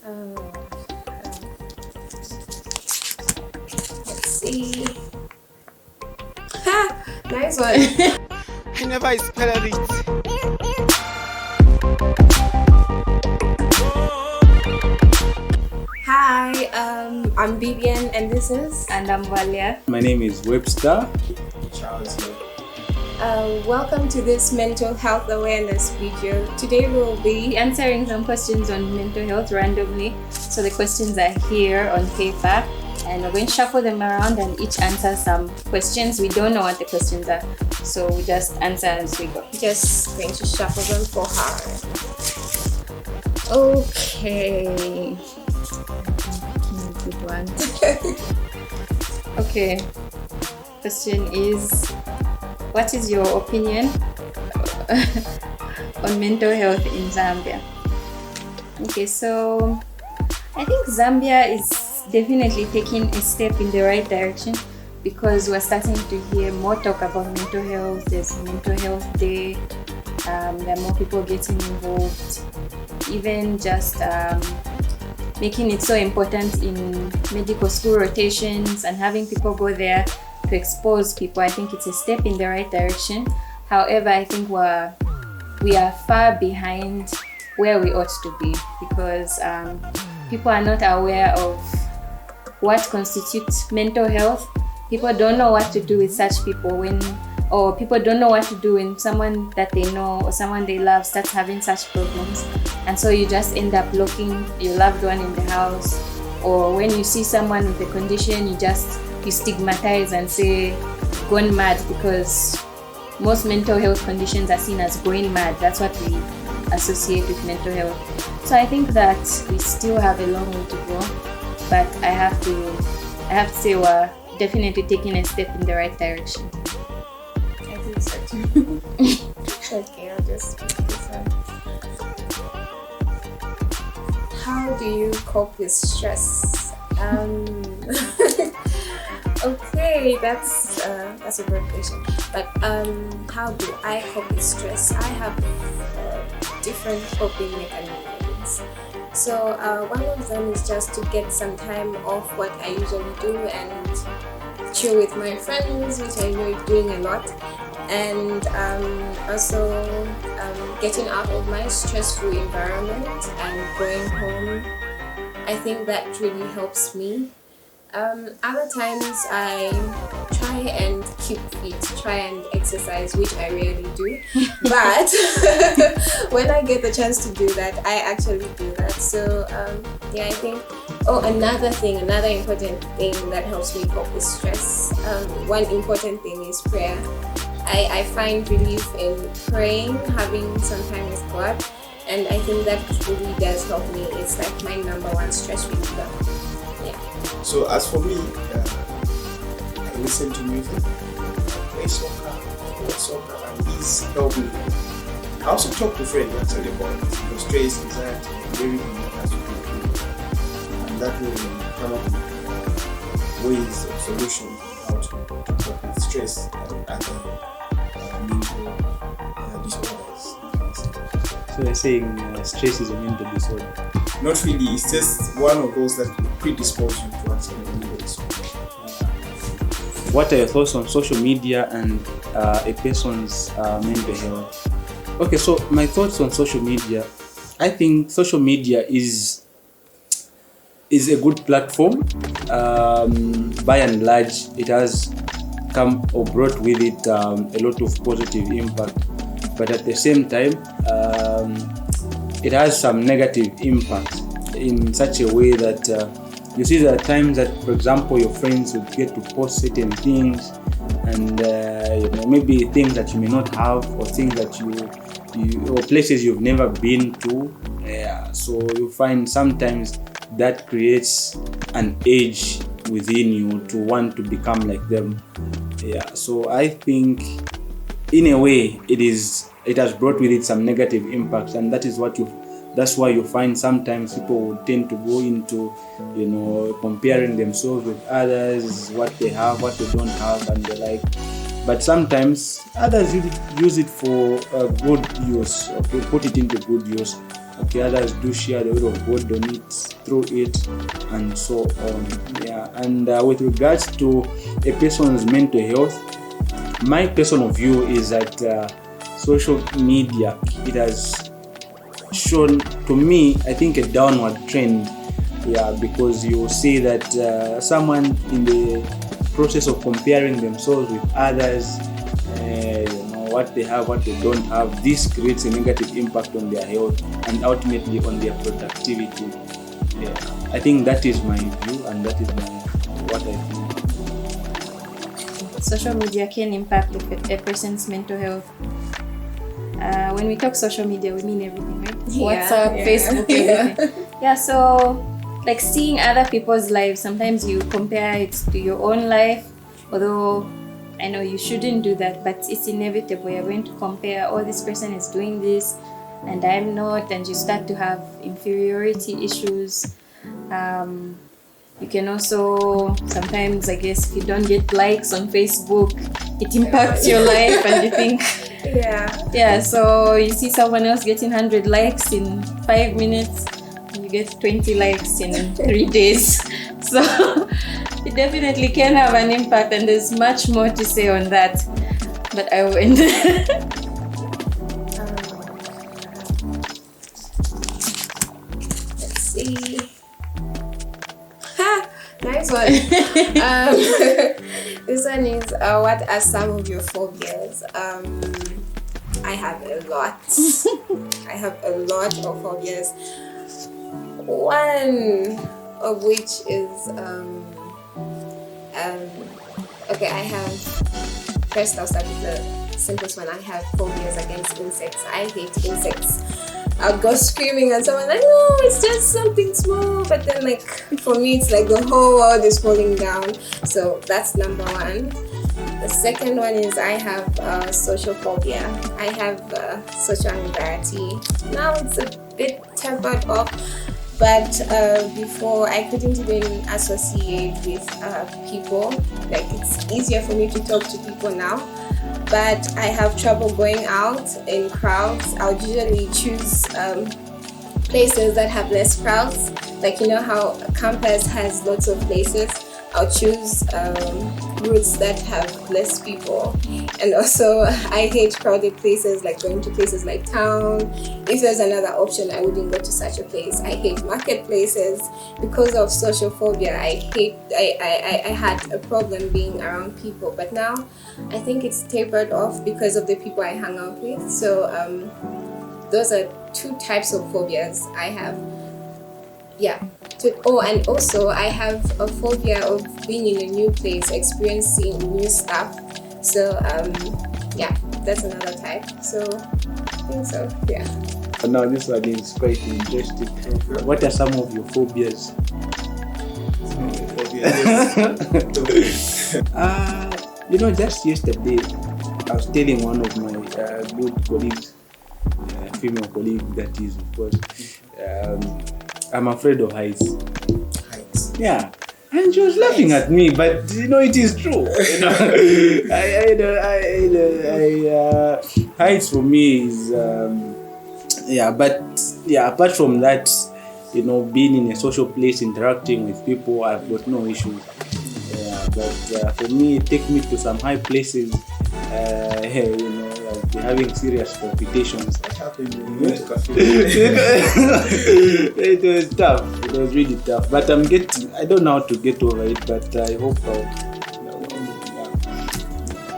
Um, let's see. Ha! Nice one. I never expected it. Hi, I'm Vivian, and this is. And I'm Valia. My name is Webster. Charles here. Welcome to this mental health awareness video. Today we'll be Answering some questions on mental health randomly. So the questions are here on paper, and we're going to shuffle them around and each answer some questions. We don't know what the questions are, so we just answer as we go. just going to shuffle them for her. Okay. Good one. Okay. Question is, what is your opinion on mental health in Zambia? Okay, so I think Zambia is definitely taking a step in the right direction because we're starting to hear more talk about mental health. There's Mental Health Day. There are more people getting involved. Even just making it so important in medical school rotations and having people go there to expose people. I think it's a step in the right direction. However, I think we are far behind where we ought to be because people are not aware of what constitutes mental health. People don't know what to do with such people or people don't know what to do when someone that they know or someone they love starts having such problems. And so you just end up locking your loved one in the house, or when you see someone with a condition, you stigmatize and say gone mad, because most mental health conditions are seen as going mad. That's what we associate with mental health. So I think that we still have a long way to go, but I have to say we're definitely taking a step in the right direction. I think so too. Okay, I'll just pick this one. How do you cope with stress? Okay, that's a great question. But how do I cope with stress? I have different coping mechanisms. So one of them is just to get some time off what I usually do and chill with my friends, which I enjoy doing a lot, and also getting out of my stressful environment and going home. I think that really helps me. Other times I try and keep fit, try and exercise, which I rarely do. But when I get the chance to do that, I actually do that. So I think. Oh, another important thing that helps me cope with stress. One important thing is prayer. I find relief in praying, having some time with God, and I think that really does help me. It's like my number one stress reliever. Yeah. So as for me, I listen to music, play soccer, watch soccer, and these help me. I also talk to friends actually about stress, anxiety, and everything that has to do with it. And that will come up with ways of solution how to cope with stress and other mental disorders. So you're saying stress is a mental disorder? Not really, it's just one of those that will predispose you to actually mental disorder. What are your thoughts on social media and a person's mental health? Okay, so my thoughts on social media. I think social media is a good platform. By and large, it has come or brought with it a lot of positive impact. But at the same time, it has some negative impact in such a way that you see there are times that, for example, your friends would get to post certain things and maybe things that you may not have, or things that you or places you've never been to. So you find sometimes that creates an edge within you to want to become like them. So I think in a way it has brought with it some negative impacts, and that's why you find sometimes people would tend to go into comparing themselves with others, what they have, what they don't have, and the like. But sometimes others use it for good use, or put it into good use. Okay, others do share the word of God on it, through it, and so on. Yeah, and with regards to a person's mental health, my personal view is that social media, it has shown to me, I think, a downward trend. Yeah, because you see that someone in the process of comparing themselves with others, what they have, what they don't have, this creates a negative impact on their health and ultimately on their productivity. Yeah, I think that is my view, and that is what I think. Social media can impact a person's mental health. When we talk social media, we mean everything, right? WhatsApp, Facebook, everything. Yeah, so like seeing other people's lives, sometimes you compare it to your own life, although I know you shouldn't do that, but it's inevitable. You're going to compare, oh, this person is doing this and I'm not, and you start to have inferiority issues. You can also sometimes, I guess, if you don't get likes on Facebook, it impacts your life, and you think, so you see someone else getting 100 likes in 5 minutes, you get 20 likes in 3 days. So it definitely can have an impact, and there's much more to say on that, but I won't. Let's see. Nice one. This one is what are some of your phobias? I have a lot. I have a lot of phobias. One of which is okay, I have, first I'll start with the simplest one. I have phobias against insects. I hate insects. I'll go screaming and someone's like, no, it's just something small, but then like for me it's like the whole world is falling down. So that's number one. The second one is I have social phobia. I have social anxiety. Now it's a bit tempered off, but before I couldn't even associate with people. Like it's easier for me to talk to people now, but I have trouble going out in crowds. I would usually choose places that have less crowds. Like, you know how campus has lots of places? I'll choose routes that have less people. And also, I hate crowded places, like going to places like town. If there's another option, I wouldn't go to such a place. I hate marketplaces because of social phobia. I had a problem being around people, but now I think it's tapered off because of the people I hang out with. So those are two types of phobias I have. Yeah. And also I have a phobia of being in a new place, experiencing new stuff. So that's another type. So I think so. Yeah. Now this one is quite interesting. What are some of your phobias? Just yesterday I was telling one of my good colleagues, female colleague that is, of course, I'm afraid of heights. Yeah. And she was laughing at me, but it is true. Heights for me is apart from that, being in a social place, interacting with people, I've got no issues. But for me, take me to some high places, I'll be having serious palpitations. What happened when you went to cafe? It was tough. It was really tough. But I don't know how to get over it, but I hope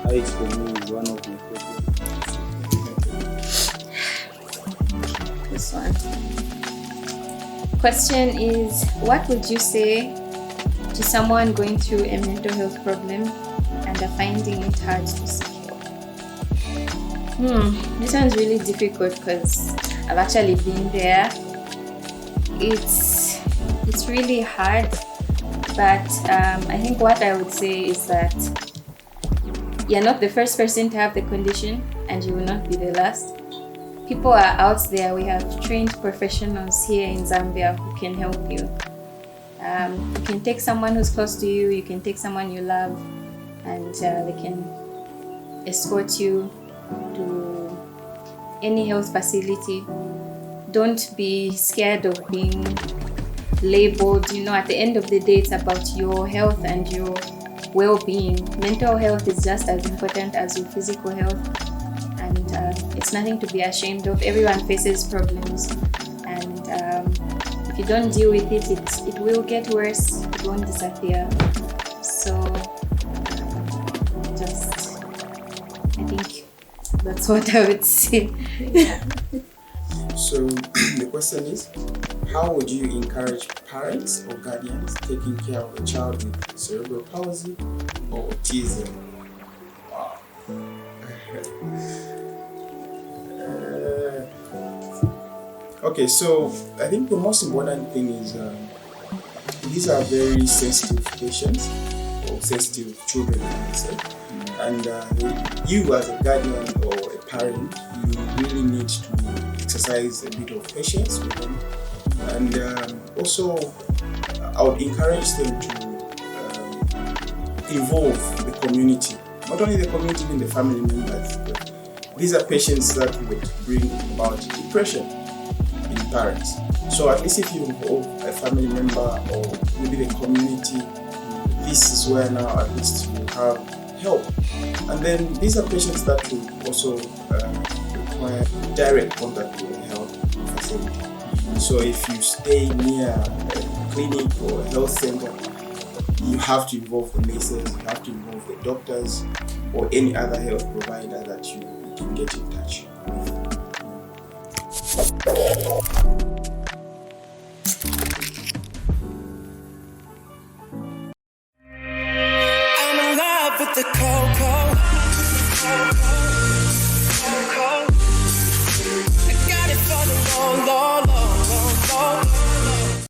heights for me is one of my favorites. This one. Question is, what would you say to someone going through a mental health problem and are finding it hard to seek help? This one's really difficult because I've actually been there. It's really hard, but I think what I would say is that you're not the first person to have the condition, and you will not be the last. People are out there. We have trained professionals here in Zambia who can help you. You can take someone who's close to you, you can take someone you love, and they can escort you to any health facility. don't be scared of being labeled. At the end of the day, it's about your health and your well-being. Mental health is just as important as your physical health, and it's nothing to be ashamed of. Everyone faces problems, and if you don't deal with it, it will get worse. It won't disappear. So I think that's what I would say. So the question is, how would you encourage parents or guardians taking care of a child with cerebral palsy or autism? Wow. Okay, so I think the most important thing is these are very sensitive patients or sensitive children, I would say. And you as a guardian or a parent, you really need to exercise a bit of patience with them. And also, I would encourage them to involve the community, not only the community and the family members, but these are patients that would bring about depression in parents. So at least if you involve a family member or maybe the community, this is where now at least you have help. And then these are patients that will also require direct contact with the health facility. So if you stay near a clinic or a health center, you have to involve the nurses, you have to involve the doctors or any other health provider that you can get in touch with.